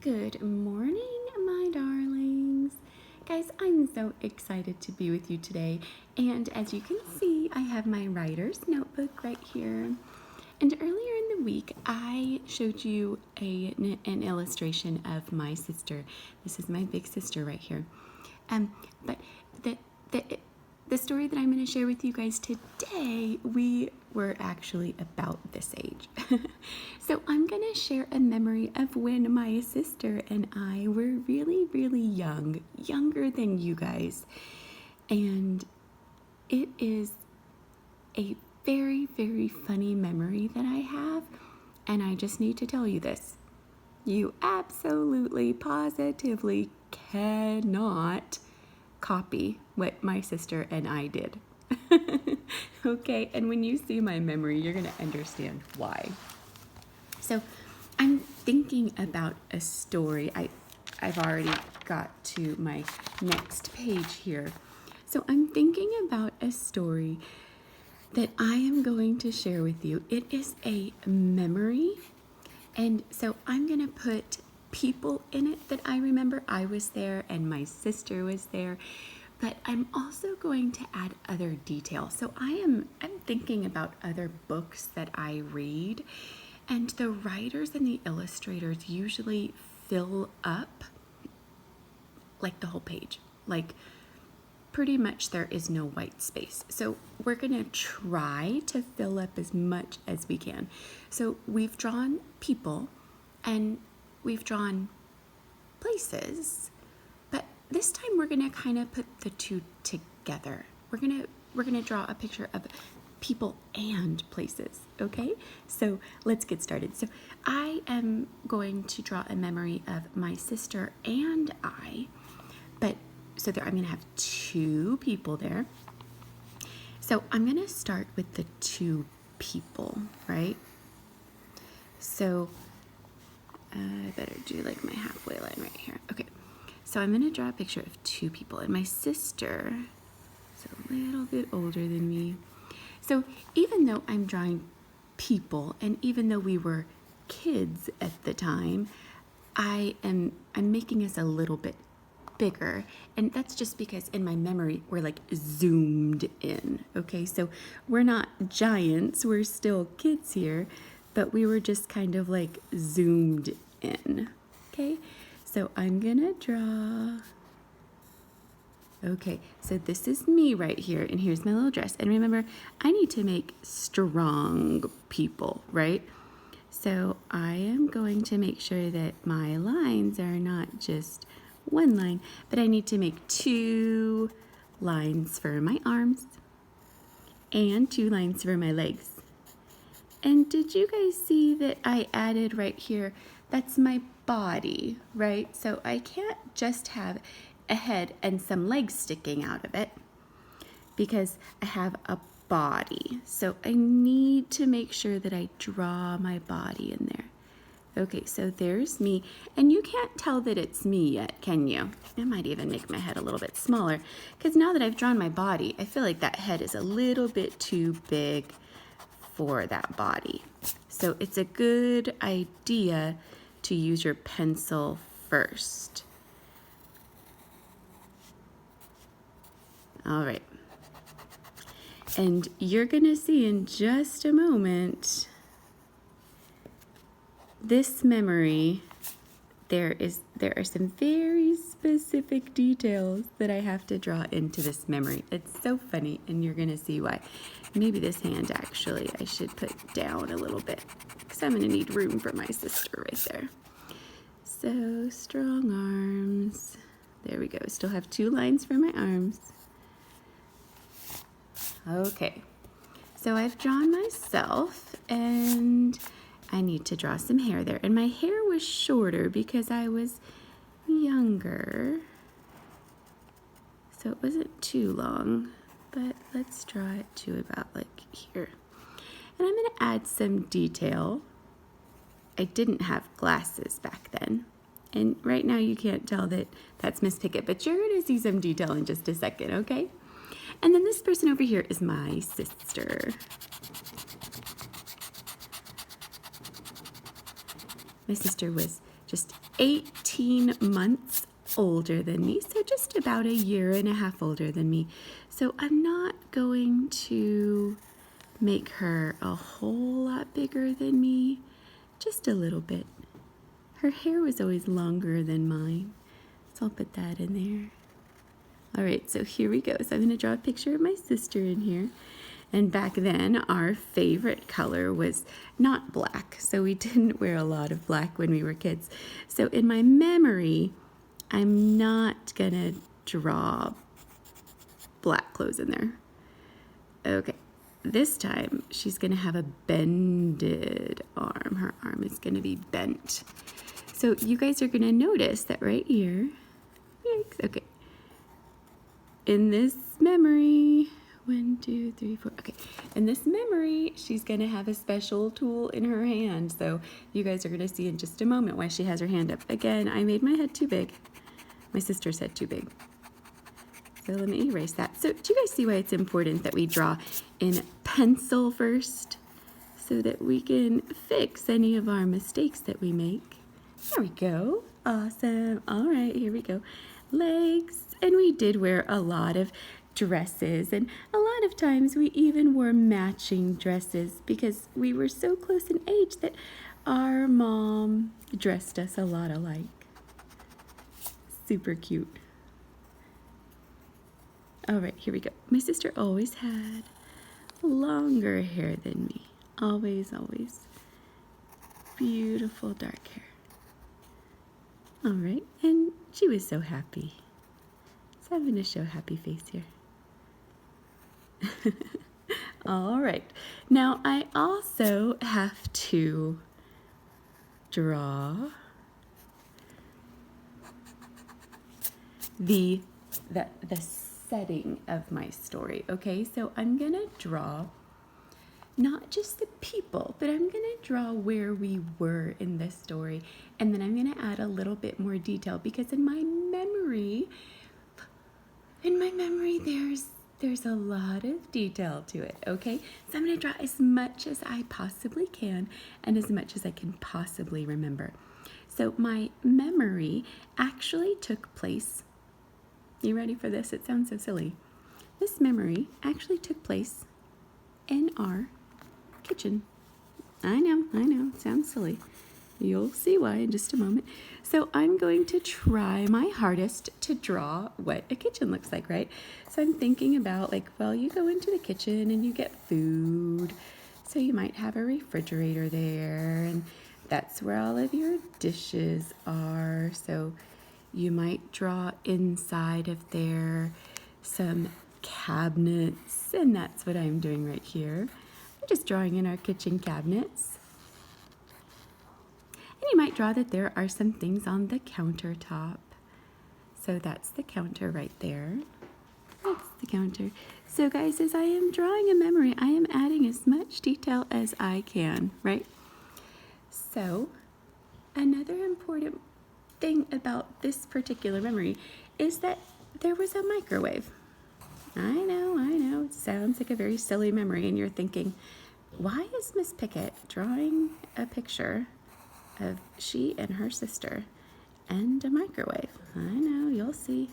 Good morning, my darlings. Guys, I'm so excited to be with you today. And as you can see, I have my writer's notebook right here. And earlier in the week, I showed you an illustration of my sister. This is my big sister right here. But the story that I'm going to share with you guys today, we were actually about this age. So I'm going to share a memory of when my sister and I were really, really young, younger than you guys. And it is a very, very funny memory that I have. And I just need to tell you this. You absolutely, positively cannot copy what my sister and I did. Okay, and when you see my memory, you're going to understand why. So I'm thinking about a story. I've already got to my next page here. So I'm thinking about a story that I am going to share with you. It is a memory. And so I'm going to put people in it that I remember. I was there and my sister was there. But I'm also going to add other details. So I'm thinking about other books that I read. And the writers and the illustrators usually fill up like the whole page. Like pretty much there is no white space. So we're going to try to fill up as much as we can. So we've drawn people and we've drawn places, but this time we're going to kind of put the two together. We're going to draw a picture of people and places, okay? So let's get started. So I am going to draw a memory of my sister and I, but so there, I'm going to have two people there. So I'm going to start with the two people, right? So I better do like my halfway line right here. Okay, so I'm going to draw a picture of two people. And my sister is a little bit older than me. So even though I'm drawing people, and even though we were kids at the time, I'm making us a little bit bigger, and that's just because in my memory we're like zoomed in. Okay, so we're not giants, we're still kids here, but we were just kind of like zoomed in. Okay, so I'm gonna draw. Okay, so this is me right here, and here's my little dress. And remember, I need to make strong people, right? So I am going to make sure that my lines are not just one line, but I need to make two lines for my arms and two lines for my legs. And did you guys see that I added right here? That's my body, right? So I can't just have a head and some legs sticking out of it because I have a body. So I need to make sure that I draw my body in there. Okay, so there's me, and you can't tell that it's me yet, can you? I might even make my head a little bit smaller, because now that I've drawn my body, I feel like that head is a little bit too big for that body. So it's a good idea to use your pencil first. All right. And you're gonna see in just a moment, this memory, there are some very specific details that I have to draw into this memory. It's so funny, and you're gonna see why. Maybe this hand actually I should put down a little bit, because I'm gonna need room for my sister right there. So strong arms. There we go. Still have two lines for my arms. Okay, so I've drawn myself, and I need to draw some hair there. And my hair was shorter because I was younger, so it wasn't too long, but let's draw it to about like here. And I'm going to add some detail. I didn't have glasses back then, and right now you can't tell that that's Miss Pickett, but you're going to see some detail in just a second, okay? And then this person over here is my sister. My sister was just 18 months older than me, so just about a year and a half older than me. So I'm not going to make her a whole lot bigger than me, just a little bit. Her hair was always longer than mine, so I'll put that in there. All right, so here we go. So I'm going to draw a picture of my sister in here. And back then, our favorite color was not black, so we didn't wear a lot of black when we were kids. So in my memory, I'm not going to draw black clothes in there. Okay, this time she's going to have a bended arm. Her arm is going to be bent. So you guys are going to notice that right here, yikes, okay, in this memory, 1, 2, 3, 4. Okay, in this memory, she's going to have a special tool in her hand. So you guys are going to see in just a moment why she has her hand up. Again, I made my head too big. My sister's head too big. So let me erase that. So do you guys see why it's important that we draw in pencil first so that we can fix any of our mistakes that we make? There we go. Awesome. All right, here we go. Legs. And we did wear a lot of dresses, and a lot of times we even wore matching dresses because we were so close in age that our mom dressed us a lot alike. Super cute. All right, here we go. My sister always had longer hair than me. Always, always. Beautiful dark hair. All right, and she was so happy. So I'm going to show a happy face here. All right. Now I also have to draw the setting of my story. Okay, so I'm going to draw not just the people, but I'm going to draw where we were in this story. And then I'm going to add a little bit more detail because in my memory, there's a lot of detail to it, okay? So I'm going to draw as much as I possibly can and as much as I can possibly remember. So my memory actually took place, you ready for this? It sounds so silly. This memory actually took place in our kitchen. I know, it sounds silly. You'll see why in just a moment. So I'm going to try my hardest to draw what a kitchen looks like, right? So I'm thinking about like, well, you go into the kitchen and you get food. So you might have a refrigerator there, and that's where all of your dishes are. So you might draw inside of there some cabinets, and that's what I'm doing right here. I'm just drawing in our kitchen cabinets. And you might draw that there are some things on the countertop. So that's the counter right there. That's the counter. So guys, as I am drawing a memory, I am adding as much detail as I can, right? So another important thing about this particular memory is that there was a microwave. I know, it sounds like a very silly memory, and you're thinking, why is Miss Pickett drawing a picture of she and her sister and a microwave? I know, you'll see.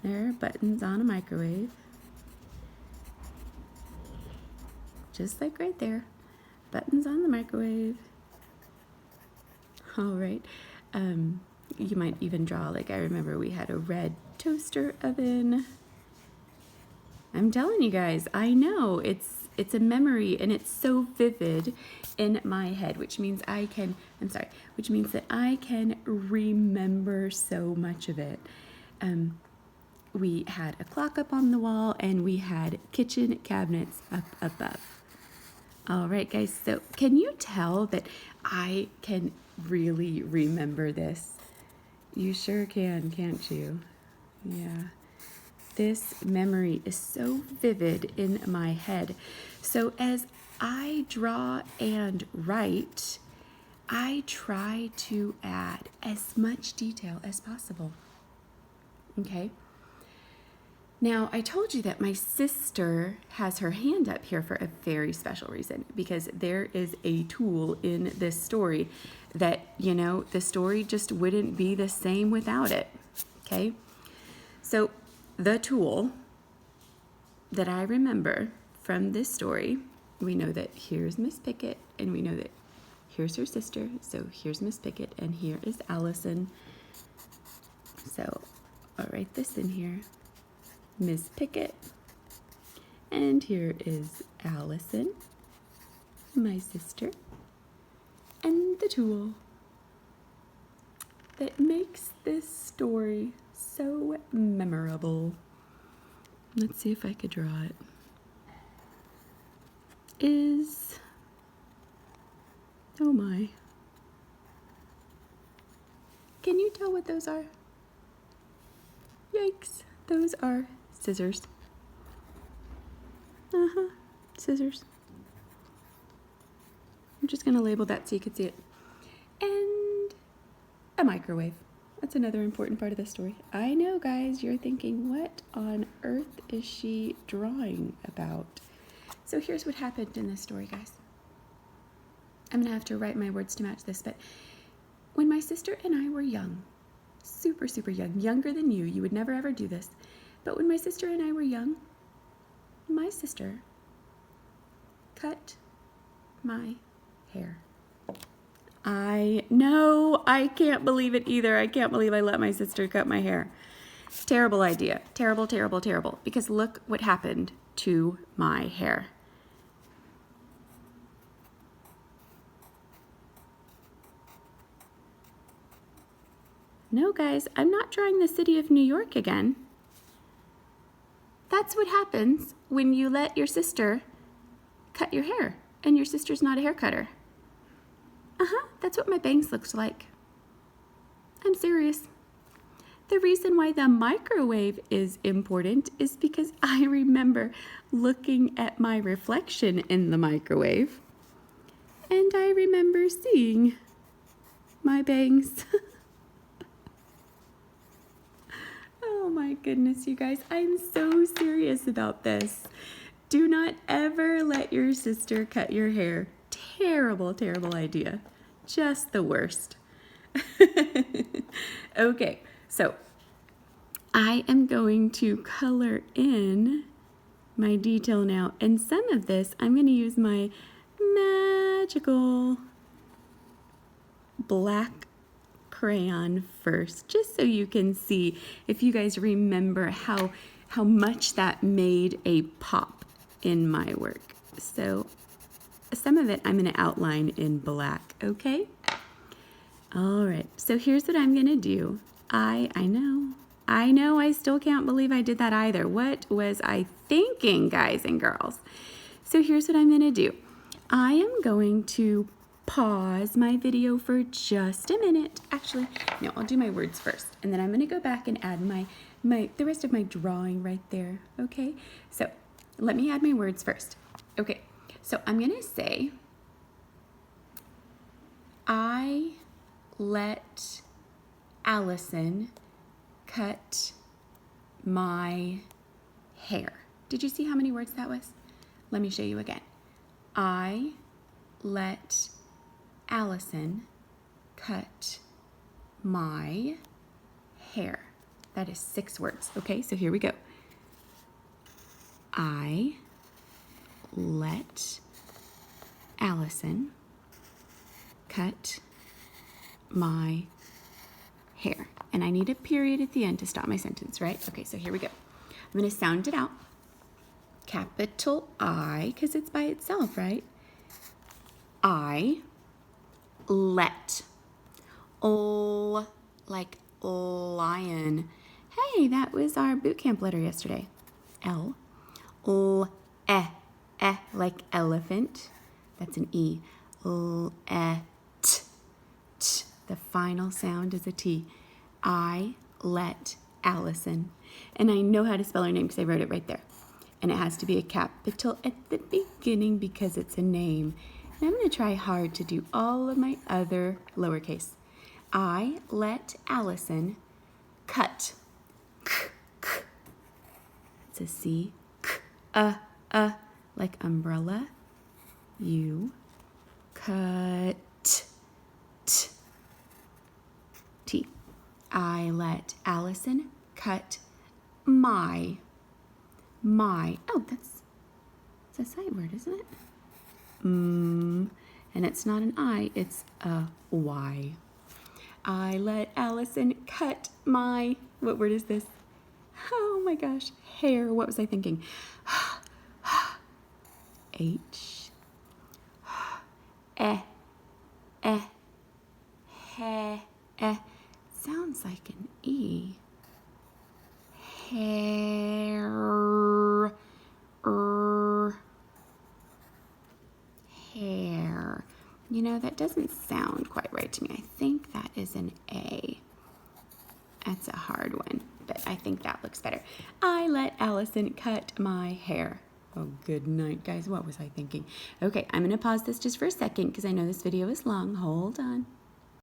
There are buttons on a microwave. Just like right there. Buttons on the microwave. All right. You might even draw, like I remember we had a red toaster oven. I'm telling you guys, I know it's a memory, and it's so vivid in my head, which means that I can remember so much of it. We had a clock up on the wall, and we had kitchen cabinets up above. All right, guys, so can you tell that I can really remember this? You sure can, can't you? Yeah. This memory is so vivid in my head. So as I draw and write, I try to add as much detail as possible. Okay? Now, I told you that my sister has her hand up here for a very special reason, because there is a tool in this story that, you know, the story just wouldn't be the same without it, okay? So the tool that I remember from this story, we know that here's Miss Pickett, and we know that here's her sister. So here's Miss Pickett, and here is Allison. So I'll write this in here. Miss Pickett, and here is Allison, my sister, and the tool that makes this story so memorable. Let's see if I could draw it. Oh my. Can you tell what those are? Yikes, those are scissors. Scissors. I'm just going to label that so you can see it. And a microwave. That's another important part of the story. I know, guys, you're thinking, what on earth is she drawing about? So here's what happened in this story, guys. I'm going to have to write my words to match this, but when my sister and I were young, super, super young, younger than you would never ever do this, but when my sister and I were young, my sister cut my hair. I know, I can't believe it either. I can't believe I let my sister cut my hair. Terrible idea. Terrible, terrible, terrible. Because look what happened to my hair. No, guys, I'm not drawing the city of New York again. That's what happens when you let your sister cut your hair, and your sister's not a hair cutter. That's what my bangs looks like. I'm serious. The reason why the microwave is important is because I remember looking at my reflection in the microwave, and I remember seeing my bangs. Oh my goodness, you guys, I'm so serious about this. Do not ever let your sister cut your hair. Terrible, terrible idea. Just the worst. Okay, so I am going to color in my detail now, and some of this I'm going to use my magical black crayon first, just so you can see, if you guys remember how much that made a pop in my work. So some of it I'm going to outline in black, okay? All right, so here's what I'm going to do. I know, I still can't believe I did that either. What was I thinking, guys and girls? So here's what I'm going to do. I am going to pause my video for just a minute. Actually, no, I'll do my words first, and then I'm going to go back and add the rest of my drawing right there, okay? So let me add my words first. Okay, so I'm going to say, I let Allison cut my hair. Did you see how many words that was? Let me show you again. I let Allison cut my hair. That is 6 words. Okay, so here we go. I let Allison cut my hair. And I need a period at the end to stop my sentence, right? Okay, so here we go. I'm going to sound it out. Capital I, because it's by itself, right? I let. O, like lion. Hey, that was our boot camp letter yesterday. L. L, like elephant. That's an E. L, t, t. The final sound is a T. I let Allison. And I know how to spell her name because I wrote it right there. And it has to be a capital at the beginning because it's a name. And I'm going to try hard to do all of my other lowercase. I let Allison cut. It's a C. Like umbrella. U. Cut. T. I let Allison cut my. Oh, it's a sight word, isn't it? And it's not an I, it's a Y. I let Allison cut my, what word is this? Oh my gosh, hair. What was I thinking? H. Sounds like an E. Hair. Hair. You know, that doesn't sound quite right to me. I think that is an A. That's a hard one, but I think that looks better. I let Allison cut my hair. Oh, good night, guys. What was I thinking? Okay, I'm going to pause this just for a second because I know this video is long. Hold on.